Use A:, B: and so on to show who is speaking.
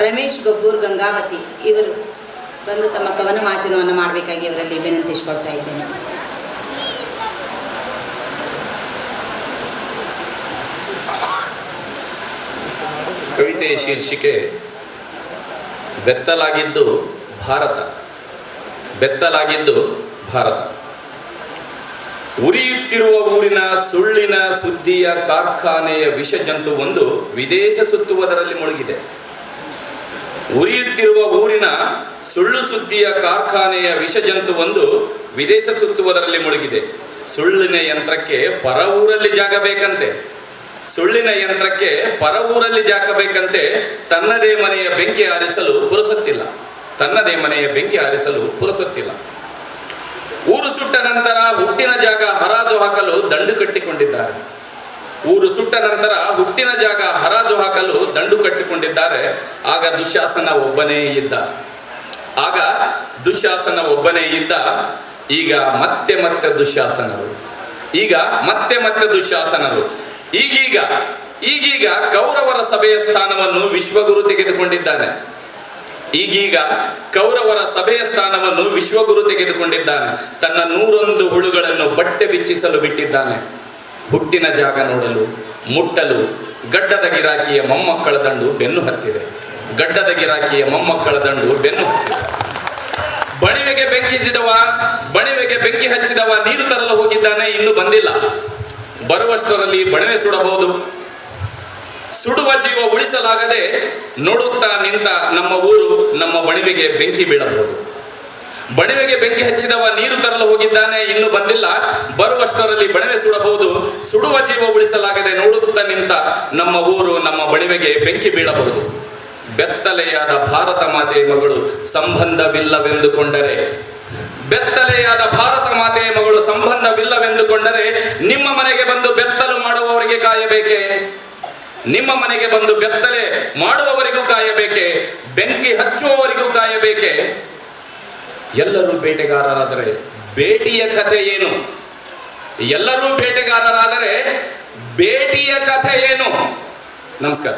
A: ರಮೇಶ್ ಗಬ್ಬೂರ್ ಗಂಗಾವತಿ ಇವರು ಬಂದು ತಮ್ಮ ಕವನ ವಾಚನವನ್ನು ಮಾಡಬೇಕಾಗಿ ಇವರಲ್ಲಿ ವಿನಂತಿಸಿಕೊಳ್ತಾ ಇದ್ದೇನೆ.
B: ಕವಿತೆಯ ಶೀರ್ಷಿಕೆ ಬೆತ್ತಲಾಗಿದ್ದು ಭಾರತ. ಬೆತ್ತಲಾಗಿದ್ದು ಭಾರತ. ಉರಿಯುತ್ತಿರುವ ಊರಿನ ಸುಳ್ಳಿನ ಸುದ್ದಿಯ ಕಾರ್ಖಾನೆಯ ವಿಷಜಂತು ಒಂದು ವಿದೇಶ ಸುತ್ತುವುದರಲ್ಲಿ ಮುಳುಗಿದೆ. ಉರಿಯುತ್ತಿರುವ ಊರಿನ ಸುಳ್ಳು ಸುದ್ದಿಯ ಕಾರ್ಖಾನೆಯ ವಿಷಜಂತು ಒಂದು ವಿದೇಶ ಸುತ್ತುವುದರಲ್ಲಿ ಮುಳುಗಿದೆ. ಸುಳ್ಳಿನ ಯಂತ್ರಕ್ಕೆ ಪರ ಊರಲ್ಲಿ ಜಾಗ ಬೇಕಂತೆ. ಸುಳ್ಳಿನ ಯಂತ್ರಕ್ಕೆ ಪರ ಊರಲ್ಲಿ ಜಾಗ ಬೇಕಂತೆ. ತನ್ನದೇ ಮನೆಯ ಬೆಂಕಿ ಆರಿಸಲು ಪುರಸೊತ್ತಿಲ್ಲ. ತನ್ನದೇ ಮನೆಯ ಬೆಂಕಿ ಆರಿಸಲು ಪುರಸೊತ್ತಿಲ್ಲ. ಊರು ಸುಟ್ಟ ನಂತರ ಹುಟ್ಟಿನ ಜಾಗ ಹರಾಜು ಹಾಕಲು ದಂಡು ಕಟ್ಟಿಕೊಂಡಿದ್ದಾರೆ. ಊರು ಸುಟ್ಟ ನಂತರ ಹುಟ್ಟಿನ ಜಾಗ ಹರಾಜು ಹಾಕಲು ದಂಡು ಕಟ್ಟಿಕೊಂಡಿದ್ದಾರೆ. ಆಗ ದುಶ್ಯಾಸನ ಒಬ್ಬನೇ ಇದ್ದ. ಆಗ ದುಶ್ಯಾಸನ ಒಬ್ಬನೇ ಇದ್ದ. ಈಗ ಮತ್ತೆ ಮತ್ತೆ ದುಶ್ಯಾಸನರು. ಈಗ ಮತ್ತೆ ಮತ್ತೆ ದುಶ್ಯಾಸನರು. ಈಗೀಗ ಕೌರವರ ಸಭೆಯ ಸ್ಥಾನವನ್ನು ವಿಶ್ವಗುರು ತೆಗೆದುಕೊಂಡಿದ್ದಾನೆ. ಈಗೀಗ ಕೌರವರ ಸಭೆಯ ಸ್ಥಾನವನ್ನು ವಿಶ್ವಗುರು ತೆಗೆದುಕೊಂಡಿದ್ದಾನೆ. ತನ್ನ 101 ಹುಳುಗಳನ್ನು ಬಟ್ಟೆ ಬಿಚ್ಚಿಸಲು ಬಿಟ್ಟಿದ್ದಾನೆ. ಹುಟ್ಟಿನ ಜಾಗ ನೋಡಲು ಮುಟ್ಟಲು ಗಡ್ಡದ ಗಿರಾಕಿಯ ಮೊಮ್ಮಕ್ಕಳ ದಂಡು ಬೆನ್ನು ಹತ್ತಿದೆ. ಗಡ್ಡದ ಗಿರಾಕಿಯ ಮೊಮ್ಮಕ್ಕಳ ದಂಡು ಬೆನ್ನು ಹತ್ತಿದೆ. ಬಣಿವೆಗೆ ಬೆಂಕಿ ಹಚ್ಚಿದವ ನೀರು ತರಲು ಹೋಗಿದ್ದಾನೆ, ಇನ್ನೂ ಬಂದಿಲ್ಲ. ಬರುವಷ್ಟರಲ್ಲಿ ಬಣಿವೆ ಸುಡಬಹುದು. ಸುಡುವ ಜೀವ ಉಳಿಸಲಾಗದೆ ನೋಡುತ್ತಾ ನಿಂತ ನಮ್ಮ ಊರು, ನಮ್ಮ ಬಣಿವೆಗೆ ಬೆಂಕಿ ಬೀಳಬಹುದು. ಬಣಿವೆಗೆ ಬೆಂಕಿ ಹಚ್ಚಿದವ ನೀರು ತರಲು ಹೋಗಿದ್ದಾನೆ, ಇನ್ನೂ ಬಂದಿಲ್ಲ. ಬರುವಷ್ಟರಲ್ಲಿ ಬಣಿವೆ ಸುಡಬಹುದು. ಸುಡುವ ಜೀವ ಉಳಿಸಲಾಗದೆ ನೋಡುತ್ತಾ ನಿಂತ ನಮ್ಮ ಊರು, ನಮ್ಮ ಬಣಿವೆಗೆ ಬೆಂಕಿ ಬೀಳಬಹುದು. ಬೆತ್ತಲೆಯಾದ ಭಾರತ ಮಾತೆಯ ಮಗಳು ಸಂಬಂಧವಿಲ್ಲವೆಂದುಕೊಂಡರೆ, ಬೆತ್ತಲೆಯಾದ ಭಾರತ ಮಾತೆಯ ಮಗಳು ಸಂಬಂಧವಿಲ್ಲವೆಂದುಕೊಂಡರೆ ನಿಮ್ಮ ಮನೆಗೆ ಬಂದು ಬೆತ್ತಲು ಮಾಡುವವರಿಗೆ ಕಾಯಬೇಕೆ? ನಿಮ್ಮ ಮನೆಗೆ ಬಂದು ಬೆತ್ತಲೆ ಮಾಡುವವರಿಗೂ ಕಾಯಬೇಕೆ? ಬೆಂಕಿ ಹಚ್ಚುವವರಿಗೂ ಕಾಯಬೇಕೆ? ಎಲ್ಲರೂ ಬೇಟೆಗಾರರಾದರೆ ಬೇಟಿಯ ಕಥೆ ಏನು? ಎಲ್ಲರೂ ಬೇಟೆಗಾರರಾದರೆ ಬೇಟಿಯ ಕಥೆ ಏನು? ನಮಸ್ಕಾರ.